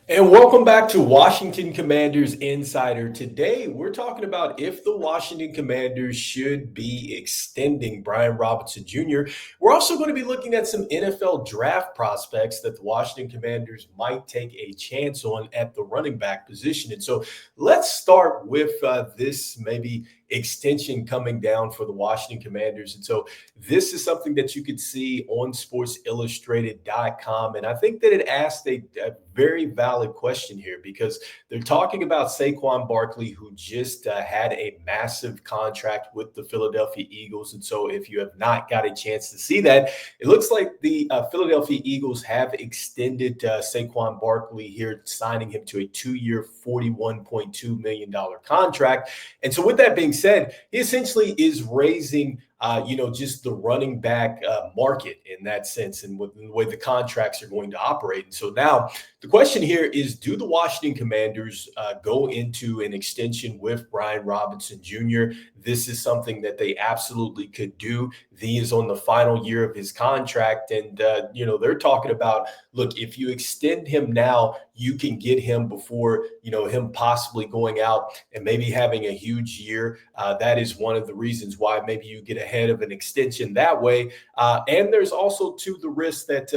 And welcome back to Washington Commanders Insider. Today, we're talking about if the Washington Commanders should be extending Brian Robinson Jr. We're also going to be looking at some NFL draft prospects that the Washington Commanders might take a chance on at the running back position. And so let's start with this maybe extension coming down for the Washington Commanders. And so this is something that you could see on sportsillustrated.com. And I think that it asked a very valid question here because they're talking about Saquon Barkley, who just had a massive contract with the Philadelphia Eagles. And so if you have not got a chance to see that, it looks like the Philadelphia Eagles have extended Saquon Barkley here, signing him to a 2-year, $41.2 million contract. And so with that being said, he essentially is raising just the running back market in that sense and with the way the contracts are going to operate. And so now the question here is, do the Washington Commanders go into an extension with Brian Robinson Jr.? This is something that they absolutely could do. He is on the final year of his contract. And, they're talking about, look, if you extend him now, you can get him before, him possibly going out and maybe having a huge year. That is one of the reasons why maybe you get ahead of an extension that way. And there's also to the risk that,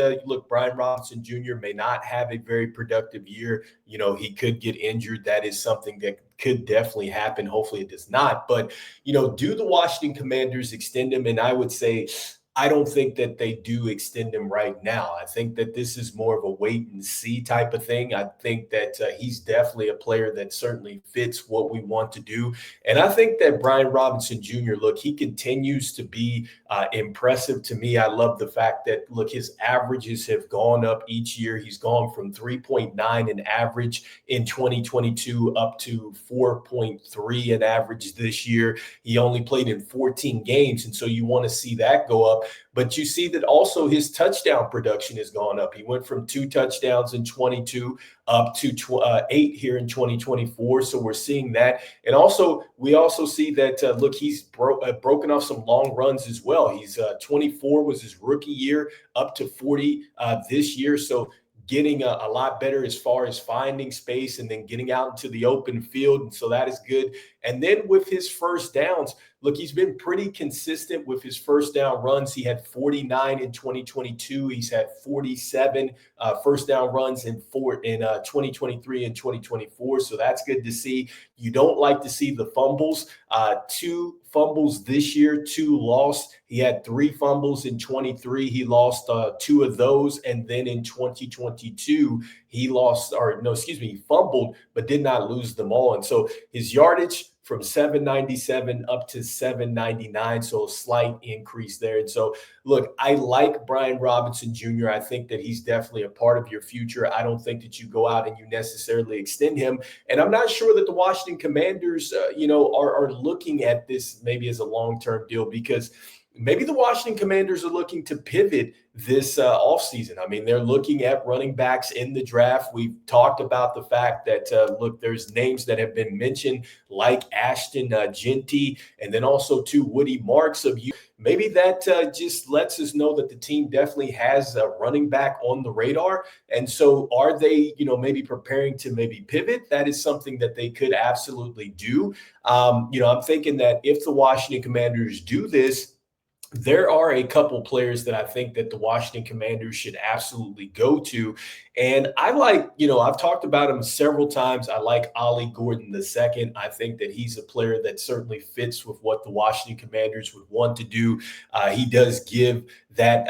Brian Robinson Jr. may not have a very productive year. He could get injured. That is something that could definitely happen. Hopefully it does not. But, do the Washington Commanders extend him? And I would say, I don't think that they do extend him right now. I think that this is more of a wait and see type of thing. I think that he's definitely a player that certainly fits what we want to do. And I think that Brian Robinson Jr., look, he continues to be impressive to me. I love the fact that, look, his averages have gone up each year. He's gone from 3.9 in average in 2022 up to 4.3 in average this year. He only played in 14 games. And so you want to see that go up. But you see that also his touchdown production has gone up. He went from 2 touchdowns in 22 up to 8 here in 2024. So we're seeing that. And also, we also see that, he's broken off some long runs as well. He's 24 was his rookie year, up to 40 this year. So getting a lot better as far as finding space and then getting out into the open field. And so that is good. And then with his first downs, look, he's been pretty consistent with his first down runs. He had 49 in 2022. He's had 47 first down runs in 2023 and 2024. So that's good to see. You don't like to see the fumbles. 2 fumbles this year, 2 lost. He had 3 fumbles in 23. He lost 2 of those. And then in 2022, he fumbled, but did not lose them all. And so his yardage from 797 up to 799, so a slight increase there. And so, look, I like Brian Robinson Jr. I think that he's definitely a part of your future. I don't think that you go out and you necessarily extend him. And I'm not sure that the Washington Commanders, are looking at this maybe as a long-term deal, because maybe the Washington Commanders are looking to pivot this offseason. I mean, they're looking at running backs in the draft. We've talked about the fact that, there's names that have been mentioned like Ashton Genty, and then also to Woody Marks of you. Maybe that just lets us know that the team definitely has a running back on the radar. And so are they, maybe preparing to maybe pivot? That is something that they could absolutely do. I'm thinking that if the Washington Commanders do this, there are a couple players that I think that the Washington Commanders should absolutely go to. And I like, I've talked about him several times. I like Ollie Gordon II. I think that he's a player that certainly fits with what the Washington Commanders would want to do. He does give that,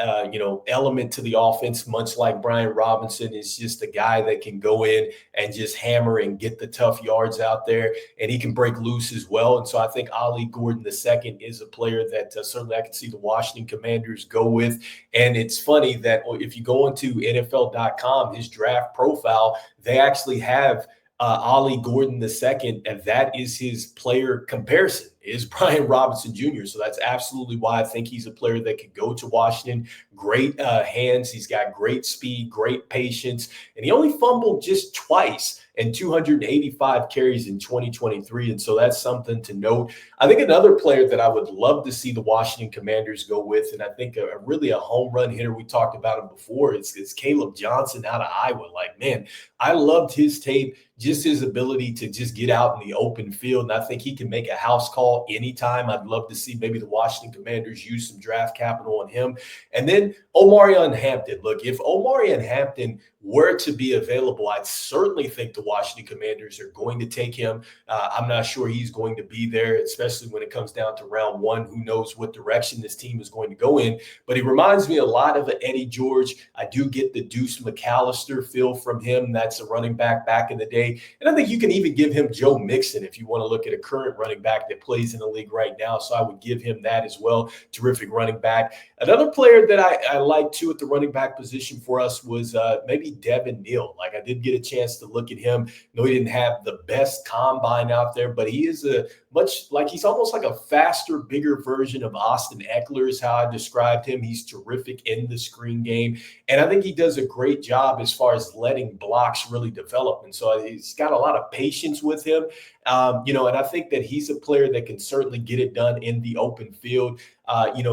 element to the offense, much like Brian Robinson is just a guy that can go in and just hammer and get the tough yards out there. And he can break loose as well. And so I think Ollie Gordon II is a player that certainly I can see the Washington Commanders go with. And it's funny that if you go into NFL.com, his draft profile, they actually have Ollie Gordon II, and that is his player comparison. is Brian Robinson Jr. So that's absolutely why I think he's a player that could go to Washington. Great hands. He's got great speed, great patience, and he only fumbled just twice and 285 carries in 2023. And so that's something to note. I think another player that I would love to see the Washington Commanders go with, and I think really a home run hitter, we talked about him before, it's Caleb Johnson out of Iowa. Like, man, I loved his tape, just his ability to just get out in the open field. And I think he can make a house call anytime. I'd love to see maybe the Washington Commanders use some draft capital on him. And then Omarion Hampton. Look, if Omarion Hampton were to be available, I'd certainly think the Washington Commanders are going to take him. I'm not sure he's going to be there, especially when it comes down to round one. Who knows what direction this team is going to go in? But he reminds me a lot of Eddie George. I do get the Deuce McAllister feel from him. That's a running back in the day. And I think you can even give him Joe Mixon if you want to look at a current running back that plays in the league right now. So I would give him that as well. Terrific running back. Another player that I like too at the running back position for us was maybe Devin Neal. Like, I did get a chance to look at him. No, he didn't have the best combine out there, but he is he's almost like a faster, bigger version of Austin Eckler is how I described him. He's terrific in the screen game. And I think he does a great job as far as letting blocks really develop. And so he's got a lot of patience with him. And I think that he's a player that can certainly get it done in the open field.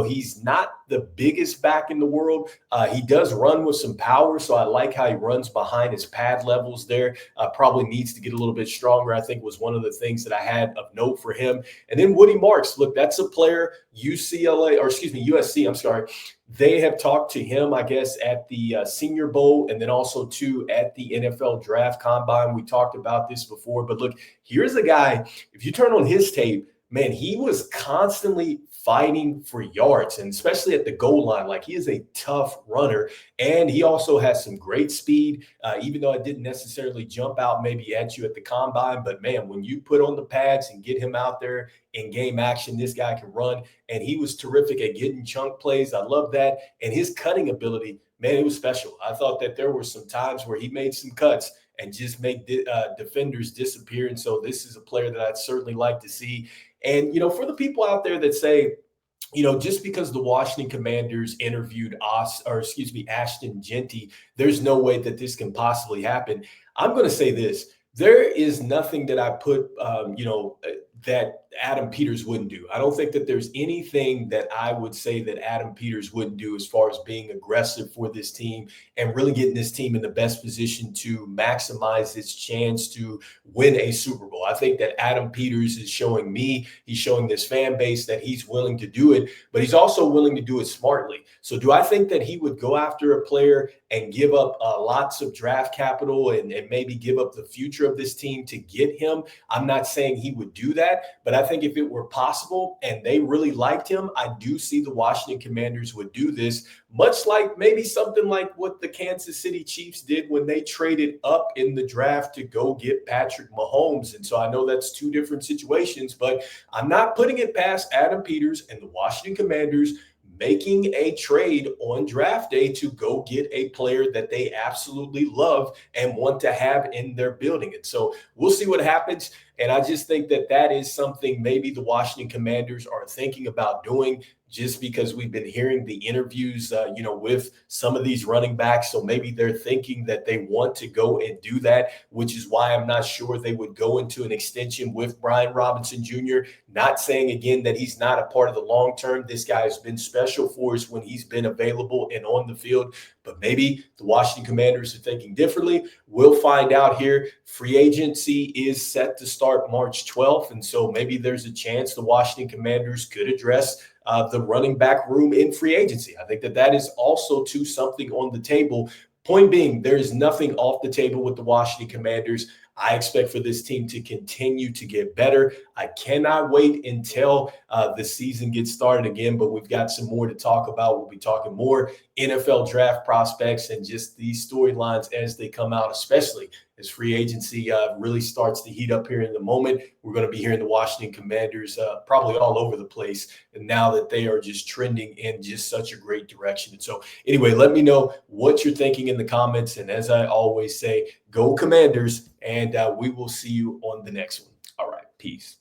He's not the biggest back in the world. He does run with some power, so I like how he runs behind his pad levels there. Probably needs to get a little bit stronger, I think, was one of the things that I had of note for him. And then Woody Marks, look, that's a player, USC, I'm sorry. They have talked to him, I guess, at the Senior Bowl, and then also, too, at the NFL Draft Combine. We talked about this before, but look, here's a guy, if you turn on his tape, man, he was constantly fighting for yards, and especially at the goal line. Like, he is a tough runner, and he also has some great speed, even though it didn't necessarily jump out maybe at you at the combine. But, man, when you put on the pads and get him out there in game action, this guy can run, and he was terrific at getting chunk plays. I love that. And his cutting ability, man, it was special. I thought that there were some times where he made some cuts and just make defenders disappear. And so this is a player that I'd certainly like to see. And, for the people out there that say, just because the Washington Commanders interviewed Ashton Jeanty, there's no way that this can possibly happen. I'm going to say this. There is nothing that I put, that Adam Peters wouldn't do. I don't think that there's anything that I would say that Adam Peters wouldn't do as far as being aggressive for this team and really getting this team in the best position to maximize its chance to win a Super Bowl. I think that Adam Peters is showing me, he's showing this fan base that he's willing to do it, but he's also willing to do it smartly. So do I think that he would go after a player and give up lots of draft capital and maybe give up the future of this team to get him? I'm not saying he would do that, but I think if it were possible and they really liked him, I do see the Washington Commanders would do this, much like maybe something like what the Kansas City Chiefs did when they traded up in the draft to go get Patrick Mahomes. And so I know that's two different situations, but I'm not putting it past Adam Peters and the Washington Commanders making a trade on draft day to go get a player that they absolutely love and want to have in their building. And so we'll see what happens. And I just think that that is something maybe the Washington Commanders are thinking about doing, just because we've been hearing the interviews, with some of these running backs. So maybe they're thinking that they want to go and do that, which is why I'm not sure they would go into an extension with Brian Robinson Jr. Not saying, again, that he's not a part of the long term. This guy has been special for us when he's been available and on the field. But maybe the Washington Commanders are thinking differently. We'll find out here. Free agency is set to start March 12th. And so maybe there's a chance the Washington Commanders could address the running back room in free agency. I think that is also too something on the table. Point being, there is nothing off the table with the Washington Commanders. I expect for this team to continue to get better. I cannot wait until the season gets started again, but we've got some more to talk about. We'll be talking more NFL draft prospects and just these storylines as they come out, especially as free agency really starts to heat up here in the moment. We're going to be hearing the Washington Commanders probably all over the place, and now that they are just trending in just such a great direction. And so anyway, let me know what you're thinking in the comments. And as I always say, go Commanders, and we will see you on the next one. All right, peace.